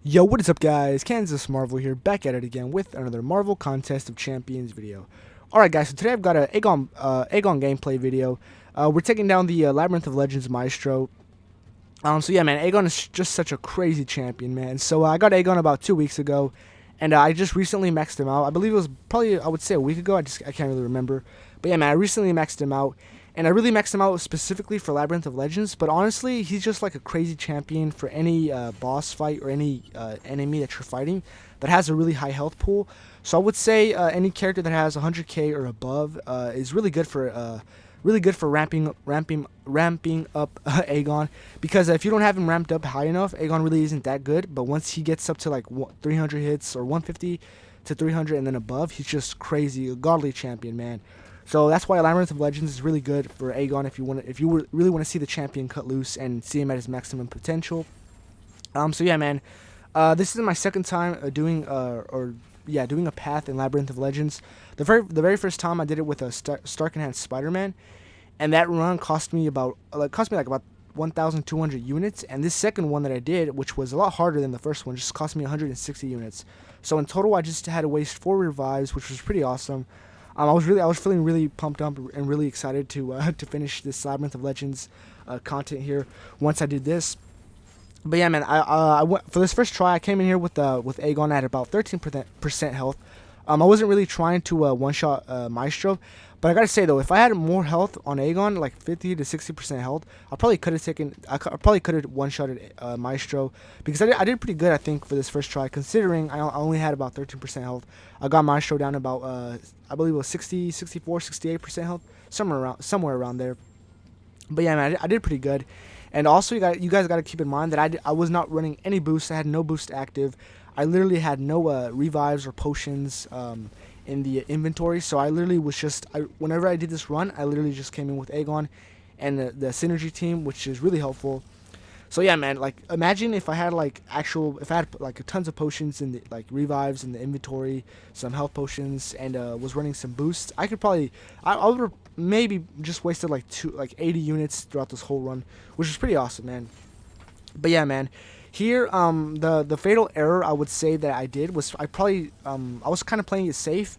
Yo, what is up guys? Kansas Marvel here, back at it again with another Marvel Contest of Champions video. Alright guys, so today I've got a Aegon gameplay video. We're taking down the Labyrinth of Legends Maestro. So yeah man, Aegon is just such a crazy champion, man. So I got Aegon about 2 weeks ago, and I just recently maxed him out. I believe it was probably, I would say, a week ago. I can't really remember. But yeah man, I recently maxed him out. And I really maxed him out specifically for Labyrinth of Legends, but honestly, he's just like a crazy champion for any boss fight or any enemy that you're fighting that has a really high health pool. So I would say any character that has 100k or above is really good for ramping up Aegon, because if you don't have him ramped up high enough, Aegon really isn't that good. But once he gets up to like 300 hits or 150 to 300 and then above, he's just crazy, a godly champion, man. So that's why Labyrinth of Legends is really good for Aegon if you really want to see the champion cut loose and see him at his maximum potential. So yeah, man, this is my second time doing a path in Labyrinth of Legends. The very first time I did it with a Stark Enhanced Spider-Man, and that run cost me about 1,200 units. And this second one that I did, which was a lot harder than the first one, just cost me 160 units. So in total, I just had to waste 4 revives, which was pretty awesome. I was feeling really pumped up and really excited to finish this Labyrinth of Legends content here once I did this. But yeah, man, I went for this first try. I came in here with Aegon at about 13% health. I wasn't really trying to one-shot Maestro, but I gotta say though, if I had more health on Aegon, like 50 to 60% health, I probably could have one-shotted Maestro, because I did pretty good, I think, for this first try, considering I only had about 13% health. I got Maestro down about I believe it was 60, 64, 68% health, somewhere around there. But yeah, man, I did pretty good. And also, you guys got to keep in mind that I was not running any boosts. I had no boost active. I literally had no revives or potions in the inventory. So I literally was whenever I did this run, I literally just came in with Aegon and the synergy team, which is really helpful. So yeah, man, like imagine if I had tons of potions and like revives in the inventory, some health potions, and was running some boosts. I would have maybe just wasted like 80 units throughout this whole run, which is pretty awesome, man. But yeah, man, here the fatal error I would say that I did was I was kind of playing it safe,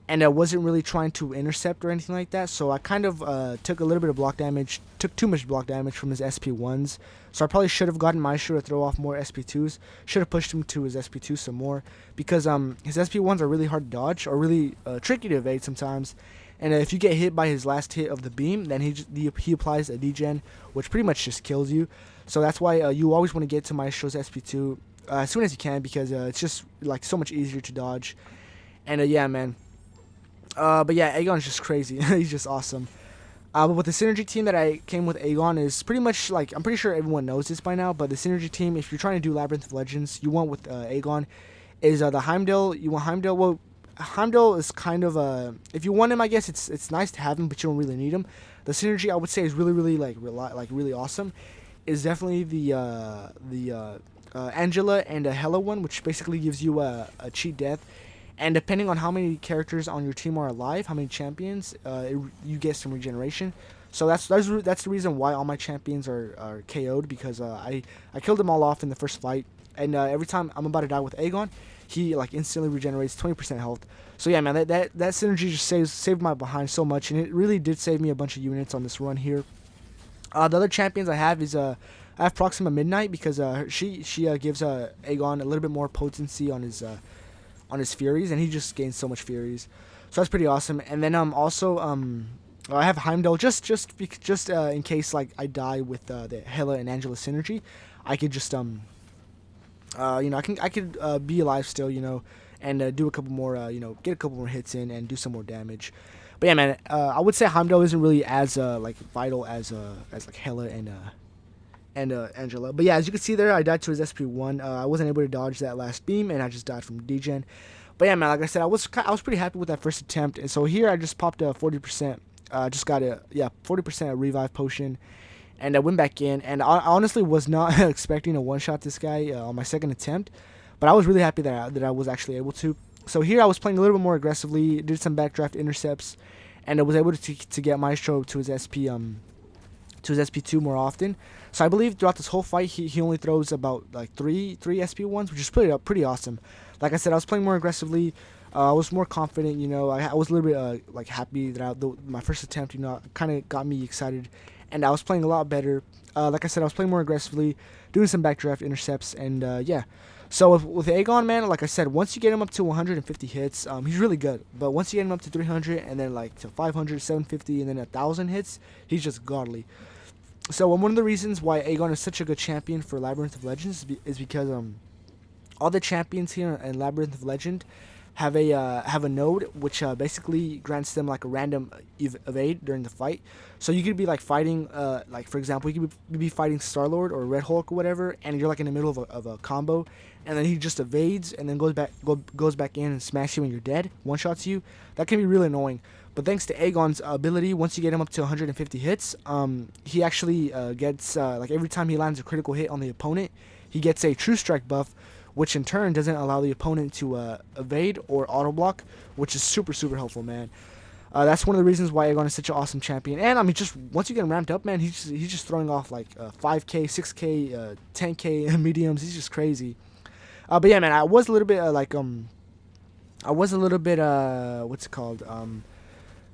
and I wasn't really trying to intercept or anything like that. So I kind of took a little bit of block damage, took too much block damage from his SP1s. So I probably should have gotten Maestro to throw off more SP2s. Should have pushed him to his SP2 some more, because his SP1s are really hard to dodge, or really tricky to evade sometimes. And if you get hit by his last hit of the beam, then he applies a degen, which pretty much just kills you. So that's why you always want to get to Maestro's SP2 as soon as you can, because it's just like so much easier to dodge. And yeah, man. But yeah, Aegon's just crazy. He's just awesome. But with the synergy team that I came with Aegon is pretty much like, I'm pretty sure everyone knows this by now, but the synergy team, if you're trying to do Labyrinth of Legends, you want with Aegon is the Heimdall. You want Heimdall. Well, Heimdall is kind of if you want him, I guess it's nice to have him, but you don't really need him. The synergy I would say is really really awesome. Is definitely the Angela and a Hela one, which basically gives you a cheat death. And depending on how many characters on your team are alive, how many champions, you get some regeneration. So that's the reason why all my champions are KO'd, because I killed them all off in the first fight. And every time I'm about to die with Aegon, he like instantly regenerates 20% health. So yeah, man, that synergy just saved my behind so much, and it really did save me a bunch of units on this run here. The other champions I have is I have Proxima Midnight, because she gives Aegon a little bit more potency on his Furies, and he just gains so much Furies. So that's pretty awesome. And then also I have Heimdall just in case like I die with the Hela and Angela synergy. I could just I could be alive still, and do a couple more get a couple more hits in and do some more damage. But yeah, man, I would say Heimdall isn't really as like vital as like Hela and Angela. But yeah, as you can see there, I died to his SP1. I wasn't able to dodge that last beam, and I just died from degen. But yeah, man, like I said, I was pretty happy with that first attempt. And so here I just popped a 40%. Just got 40% revive potion, and I went back in. And I honestly was not expecting to one-shot this guy on my second attempt, but I was really happy that I was actually able to. So here I was playing a little bit more aggressively, did some backdraft intercepts, and I was able to get Maestro to his SP to his SP2 more often. So I believe throughout this whole fight, he only throws about like three SP1s, which is pretty awesome. Like I said, I was playing more aggressively. I was more confident, you know. I was a little bit like happy that my first attempt, you know, kind of got me excited, and I was playing a lot better. Like I said, I was playing more aggressively, doing some backdraft intercepts, and yeah. So with Aegon, man, like I said, once you get him up to 150 hits, he's really good. But once you get him up to 300, and then like to 500, 750, and then 1,000 hits, he's just godly. So one of the reasons why Aegon is such a good champion for Labyrinth of Legends is because all the champions here in Labyrinth of Legend have a node which basically grants them like a random evade during the fight. So you could be like fighting, like for example, you could be fighting Star-Lord or Red Hulk or whatever, and you're like in the middle of a combo, and then he just evades and then goes back in and smashes you when you're dead, one shots you. That can be really annoying. But thanks to Aegon's ability, once you get him up to 150 hits, he actually gets like every time he lands a critical hit on the opponent, he gets a True Strike buff, which in turn doesn't allow the opponent to evade or auto block, which is super helpful, man. That's one of the reasons why Aegon is such an awesome champion. And I mean, just once you get him ramped up, man, he's just throwing off like 5K, 6K, 10K mediums. He's just crazy. But yeah, man, I was a little bit what's it called?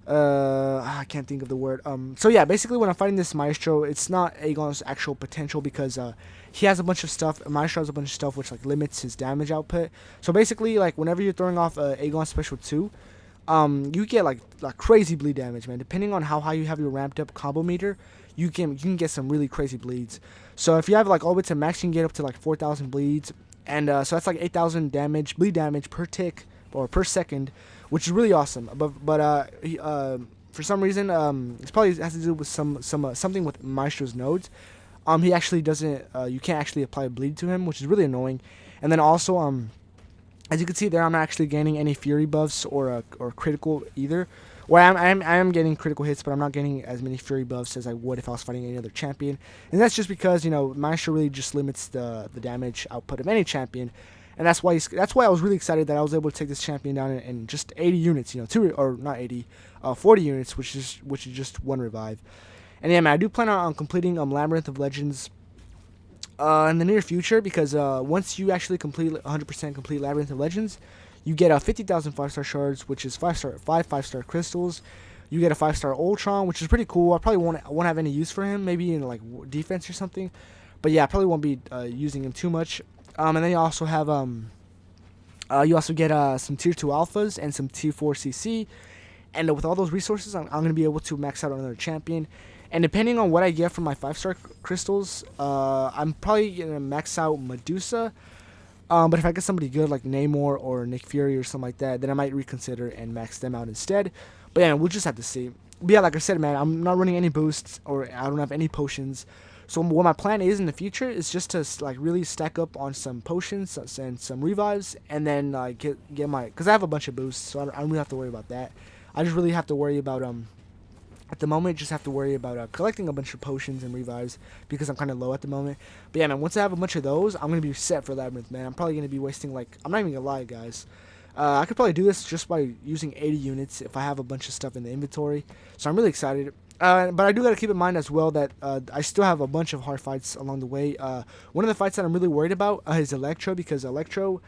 I can't think of the word. So yeah, basically when I'm fighting this Maestro, it's not Aegon's actual potential because he has a bunch of stuff. Maestro has a bunch of stuff which like limits his damage output. So basically, like whenever you're throwing off Aegon Special 2, you get like crazy bleed damage, man. Depending on how high you have your ramped up combo meter, you can get some really crazy bleeds. So if you have like all the way to max, you can get up to like 4,000 bleeds, and so that's like 8,000 bleed damage per tick or per second, which is really awesome. But for some reason, it probably has to do with something with Maestro's nodes. He actually doesn't. You can't actually apply bleed to him, which is really annoying. And then also, as you can see there, I'm not actually gaining any fury buffs or critical either. Well, I am getting critical hits, but I'm not getting as many fury buffs as I would if I was fighting any other champion. And that's just because, you know, Maestro really just limits the damage output of any champion. And that's why I was really excited that I was able to take this champion down in just 80 units, you know, not 80, 40 units, which is just one revive. And yeah, man, I do plan on completing Labyrinth of Legends in the near future, because once you actually 100% complete Labyrinth of Legends, you get 50,000 5-star shards, which is 5-star crystals. You get a 5-star Ultron, which is pretty cool. I probably won't have any use for him, maybe in like defense or something. But yeah, I probably won't be using him too much. And then you also have some tier 2 alphas and some tier 4 CC. And with all those resources, I'm going to be able to max out on another champion. And depending on what I get from my 5-star crystals, I'm probably going to max out Medusa. But if I get somebody good like Namor or Nick Fury or something like that, then I might reconsider and max them out instead. But yeah, we'll just have to see. But yeah, like I said, man, I'm not running any boosts, or I don't have any potions. So what my plan is in the future is just to like really stack up on some potions and some revives, and then get my, because I have a bunch of boosts, so I don't really have to worry about that. I just really have to worry about at the moment, just have to worry about collecting a bunch of potions and revives, because I'm kind of low at the moment. But yeah, man, once I have a bunch of those, I'm going to be set for Labyrinth, man. I'm probably going to be wasting, like, I'm not even going to lie, guys. I could probably do this just by using 80 units if I have a bunch of stuff in the inventory. So I'm really excited. But I do got to keep in mind as well that I still have a bunch of hard fights along the way. One of the fights that I'm really worried about is Electro, because Electro,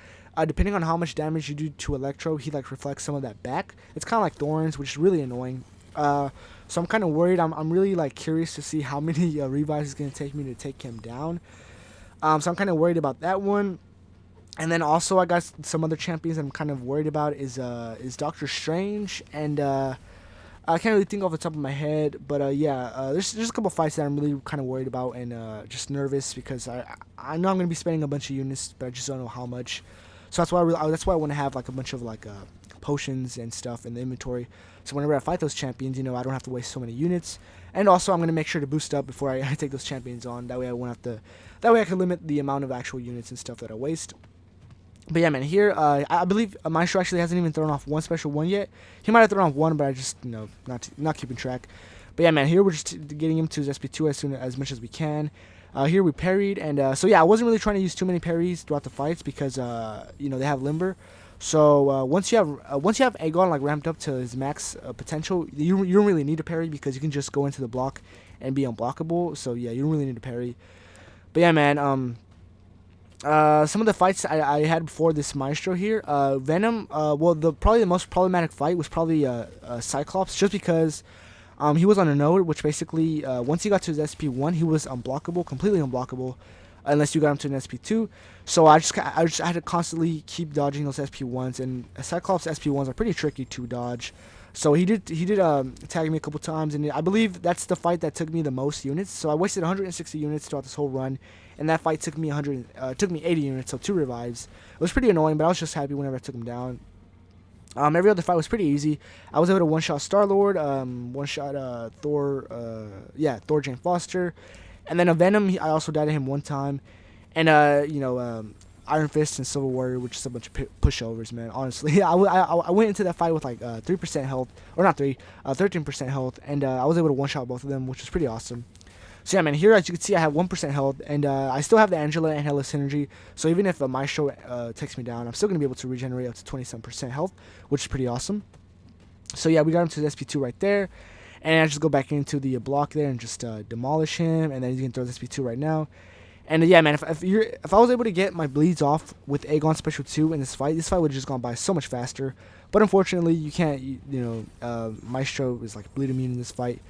depending on how much damage you do to Electro, he like reflects some of that back. It's kind of like Thorns, which is really annoying. So I'm kind of worried. I'm really like curious to see how many revives it's going to take me to take him down. So I'm kind of worried about that one. And then also I got some other champions that I'm kind of worried about is Doctor Strange, and I can't really think off the top of my head, but there's a couple fights that I'm really kind of worried about and just nervous, because I know I'm going to be spending a bunch of units, but I just don't know how much. So that's why I want to have like a bunch of like potions and stuff in the inventory. So whenever I fight those champions, you know, I don't have to waste so many units. And also I'm going to make sure to boost up before I take those champions on. That way I won't have to. That way I can limit the amount of actual units and stuff that I waste. But yeah, man, here, I believe Maestro actually hasn't even thrown off one special one yet. He might have thrown off one, but I just, you know, not keeping track. But yeah, man, here we're just getting him to his SP2 as much as we can. Here we parried, and so yeah, I wasn't really trying to use too many parries throughout the fights, because you know, they have limber. So once you have Aegon like ramped up to his max potential, you don't really need a parry, because you can just go into the block and be unblockable. So yeah, you don't really need to parry. But yeah, man. Some of the fights I had before this Maestro here, Venom. Well, probably the most problematic fight was probably Cyclops, just because he was on a node, which basically once he got to his SP1, he was unblockable, completely unblockable, unless you got him to an SP2. So I just had to constantly keep dodging those SP1s, and Cyclops SP1s are pretty tricky to dodge. So he did tag me a couple times, and I believe that's the fight that took me the most units. So I wasted 160 units throughout this whole run, and that fight took me 80 units, so 2 revives. It was pretty annoying, but I was just happy whenever I took him down. Every other fight was pretty easy. I was able to one-shot Star-Lord, one-shot Thor, Thor Jane Foster, and then a Venom. I also died to him one time, and Iron Fist and Silver Warrior, which is a bunch of pushovers, man. Honestly, I went into that fight with like 3% health, or not 13% health, and I was able to one-shot both of them, which was pretty awesome. So yeah, man, here as you can see, I have 1% health, and I still have the Angela and Hela synergy, so even if Maestro takes me down, I'm still going to be able to regenerate up to 27% health, which is pretty awesome. So yeah, we got him to the SP2 right there, and I just go back into the block there and just demolish him, and then you can throw the SP2 right now. And yeah, man, if I was able to get my bleeds off with Aegon Special 2 in this fight would have just gone by so much faster. But unfortunately, you can't, Maestro is like bleed immune in this fight,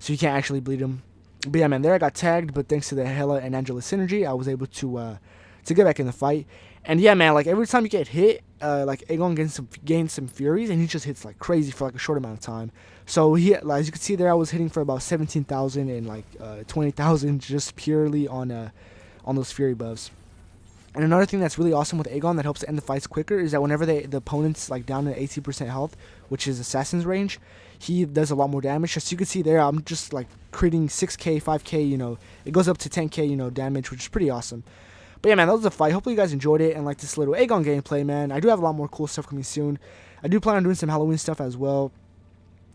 so you can't actually bleed him. But yeah, man, there I got tagged, but thanks to the Hela and Angela synergy, I was able to get back in the fight. And yeah, man, like every time you get hit, like Aegon gains some furies, and he just hits like crazy for like a short amount of time. So he, like, as you can see there, I was hitting for about 17,000 and like 20,000 just purely on those fury buffs. And another thing that's really awesome with Aegon that helps to end the fights quicker is that whenever the opponent's like down to 80% health, which is Assassin's range, he does a lot more damage. As you can see there, I'm just like creating 6k, 5k, it goes up to 10k, damage, which is pretty awesome. But yeah, man, that was the fight. Hopefully you guys enjoyed it and like this little Aegon gameplay, man. I do have a lot more cool stuff coming soon. I do plan on doing some Halloween stuff as well.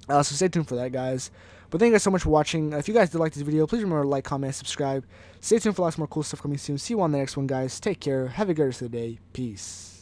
So stay tuned for that, guys. But thank you guys so much for watching. If you guys did like this video, please remember to like, comment, and subscribe. Stay tuned for lots more cool stuff coming soon. See you on the next one, guys. Take care. Have a good rest of the day. Peace.